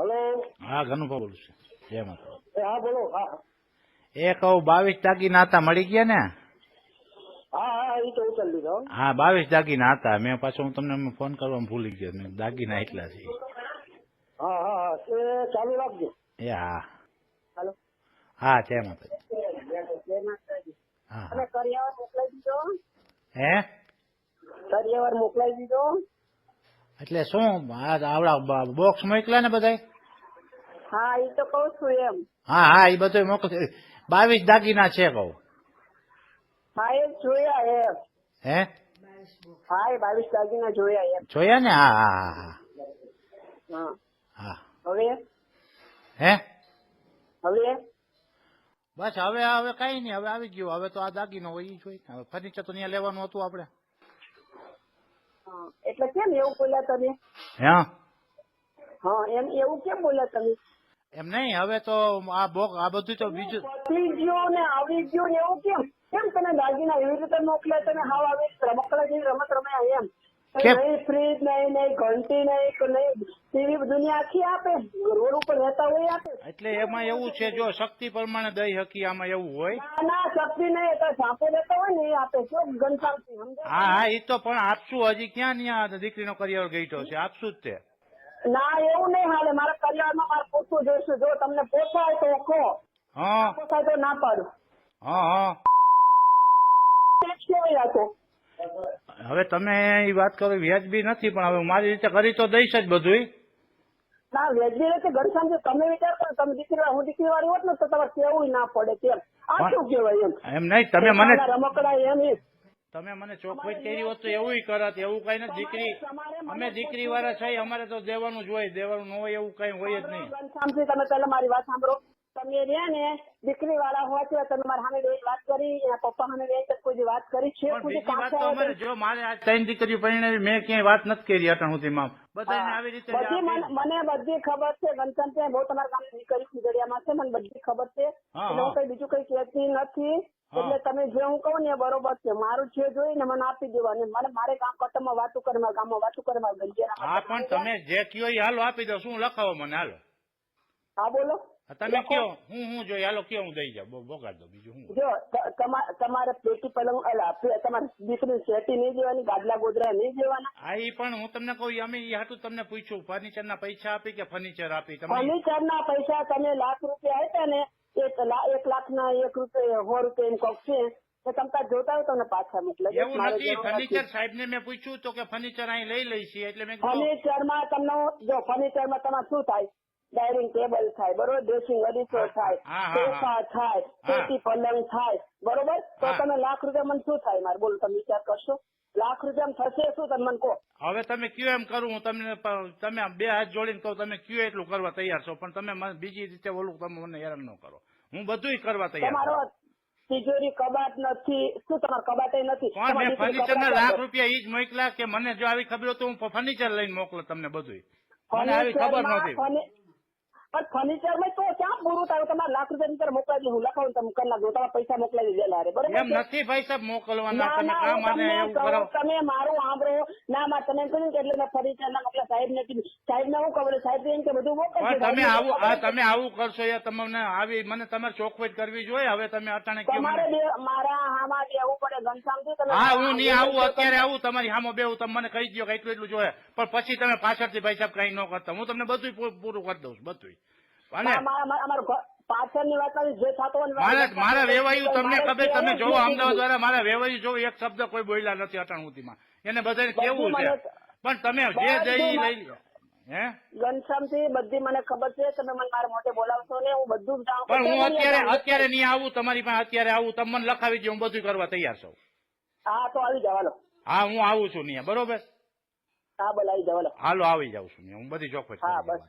Hello. હા ઘનુભા બોલું છું. જય માતા. હા બોલો. હા એ કહું 22 દાગીના હતા મળી ગયા ને? હા હા એ તો ઉતરી લીધો. હા 22 દાગીના હતા. મેં પાછો હું તમને ફોન કરવામાં ભૂલી ગયો. મેં દાગીના એટલા છે. હા હા હા એ ચાલુ રાખજો. એ હા હાલો. હા જય માતાજી. જય માતાજી. હા અને હા કરિયાવર મોકલાઈ દીધો. હે કરિયાવર મોકલાઈ દીધો. એટલે શું આવડા બોક્સ મોકલ્યા ને બધાય? હા એ તો કઉ છું એમ. હા હા એ બધું મોકલ. 22 દાગીના છે કહું. હા એ જોયા એમ. હે હા એ 22 દાગીના જોયા એમ. જોયા ને? હા હા હા હા હા હવે હે હવે બસ હવે કઈ નહીં. હવે આવી ગયું. હવે તો આ દાગીનો હોય ઈ જોઈ. હવે ફર્નિચર તો ત્યાં લેવાનું હતું આપણે. હા, એટલે કેમ એવું બોલ્યા તમે? હા હા એમ એવું કેમ બોલ્યા તમે? એમ નહીં. હવે તો આ બધું તો બીજું પતી ગયો ને આવી ગયું ને એવું કેમ? કેમ તમે દાગીના એવી રીતે મોકલ્યા? તમે હાવ આવી રમકડા જેવી રમત રમ્યા એમ? કેમ? નહીં ફ્રીજ નહીં, નહીં ઘંટી નહીં, નહીં ટીવી દુનિયા આખી આપે. રોડ ઉપર રહેતા હોય આપે. એટલે એમાં એવું છે, જો શક્તિ પ્રમાણે દઈ હકી આમાં એવું હોય. ના ના શક્તિ નહીં. તો સાંપે રહેતા હોય ને એ આપે. શું ઘનશ્યામથી સમજાય? હા હા એ તો પણ આપશું. હજી ક્યાં ત્યાં દીકરીનો કરિયર ગઈઠો છે. આપશું જ તે. ના એવું નહીં હાલે. મારા કરિયાવરમાં મારે પૂછવું જોઈશે. જો તમને પોસાય તો કહો, હા ના પોસાય તો ના પાડું. હા હા કેવાય આ તો. હવે તમે એ વાત કરો વ્યાજબી નથી, પણ હવે મારી રીતે કરી તો દઈશ જ બધું. ના વેજબી રીતે ઘનશ્યામ તમે વિચાર કરો. તમે દીકરી હું દીકરી વાળી હોત ને તો તમારે કેવું ના પડે. કેમ આ શું કેવાય એમ? એમ નહીં. તમે મને રમકડા એમ તમે મને ચોખવટ કરી હોત તો એવું કરત. એવું કઈ નથી. દીકરી અમે દીકરી વાળા છીએ. અમારે તો દેવાનું જ હોય. દેવાનું ન હોય એવું કઈ હોય જ નહીં. ઘનશ્યામજી તમે પહેલા મારી વાત સાંભળો. તમે રહ્યા ને દીકરી વાળા હોય છે. તમે મારા સામે બે વાત કરી, એના પપ્પા સામે બે કોઈ વાત કરી છે? પણ બીજી વાત તો અમારે જો મારે આ 3 દીકરીઓ પરિણામી મેં ક્યાંય વાત નથી કરી અટાણ સુધીમાં. બધાને આવી રીતે મને બધી ખબર છે. ઘનશ્યામ બહુ તમારા ગામની દીકરી ખીજડીયામાં છે. મને બધી ખબર છે. એટલે હું કઈ બીજું કઈ કહેતી નથી. એટલે તમે જે હું કહું ને એ બરોબર છે. મારું જે જોઈ ને મને આપી દેવાનું. મને મારે ગામ કટમમાં વાતું કરે, મારા ગામમાં વાતું કરે, મારા ગંજિયાના. હા પણ તમે જે કયો એ હાલો આપી દો. શું લખાવો મને હાલો. હા બોલો. તમે કયો હું જોઈએ હાલો કયો હું દઈ જાઉં. બોગાડ દો. બીજું હું જો તમારે પેટી પલંગ તમારે દીકરી શેટી નહીં દેવાની, ગાદલા ગોદરા નહીં દેવાના. હા એ પણ હું તમને કહું અમે એ હાટું તમને પૂછ્યું ફર્નિચર ના પૈસા આપી કે ફર્નિચર આપી? ફર્નિચર ના પૈસા તમે લાખ રૂપિયા આપ્યા ને 1,00,000 ના 1 રૂપિયા 100 રૂપિયા એમ કોક છે. તો તમે જોતા હોય તમને પાછા મોકલે. એવું નથી. ફર્નિચર સાહેબ ને મેં પૂછ્યું તો કે ફર્નિચર અહીં લઈ લઈ છીએ. એટલે મેં ફર્નિચર માં તમને જો ફર્નિચર માં તમારે શું થાય? ડાઇનિંગ ટેબલ થાય બરોબર, ડ્રેસિંગ અરીસો થાય, સોફા થાય, પેટી પલંગ થાય બરોબર. તો તમે લાખ રૂપિયા મને શું થાય? મારે બોલો તમે વિચાર કરશો. લાખ રૂપિયા થશે શું? તમે મને કહો. હવે તમે કયો એમ કરું હું તમને. તમે 2 હાથ જોડીને કહું તમે કયો એટલું કરવા તૈયાર છો. પણ તમે બીજી રીતે બોલું તમે મને હેરાન ન કરો. હું બધું કરવા તૈયાર છું. તમારો તિજોરી કબાટ નથી શું? તમારો કબાટ નથી? પણ મેં ફર્નિચર ના લાખ રૂપિયા ઈ જ મોકલા કે મને જો આવી ખબર તો હું ફર્નિચર લઈને મોકલો તમને બધું. મને આવી ખબર નહોતી. પણ ફર્નિચર માં તો ક્યાં પૂરું થાય? તમારે લાખ રૂપિયા અંદર મોકલાવી હું લખાવું તમે કરી નાખો. તમારા પૈસા મોકલાવી દેલા રે બરોબર. એમ નથી ભાઈ સાહેબ મોકલવાના. તમે કામ આને એવું કરો. તમે મારું સાંભળો ના માં તમે કહ્યું એટલે મેં ફર્નિચર ના મોકલા. સાહેબ ને કીધું. સાહેબ ને હું ખબર? સાહેબ એમ કે બધું મોકલશે. તમે આવું કરશો યાર. તમને આવી મને તમારે ચોખવટ કરવી જોઈએ. હવે તમે અટાણે તમારે મારા હામાં બેવું પડે ઘનશ્યામજી. હા હું નહીં આવું. અત્યારે આવું તમારી હામાં બેવું. તમે મને કહી દો કે એટલું એટલું જોઈએ. પણ પછી તમે પાછળથી ભાઈ સાહેબ કઈ ન કરતા. હું તમને બધું પૂરું કરી દઉં બધું. પાછળની વાત જે થતો મારા વેવાયું તમને ખબર. તમે જોવો અમદાવાદ દ્વારા મારા વેવાયું જોવો એક શબ્દ કોઈ બોલ્યા નથી અટાણ સુધીમાં. એને બધાને કેવું છે. પણ તમે જે જઈ લઈ હે ઘનશ્યામથી બધી મને ખબર છે. તમે મને મારા મોટે બોલાવશો ને હું બધું જાણું. પણ હું અત્યારે નહીં આવું તમારી પાસે. અત્યારે આવું તમે મને લખાવી દો. હું બધું કરવા તૈયાર છું. હા તો આવી જાવ. હા હું આવું છું નહીં બરોબર. હા બોલ આવી જાવ. હાલો આવી જાઉં છું હું બધી ચોખવટ. હા બસ.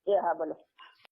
હા બોલો.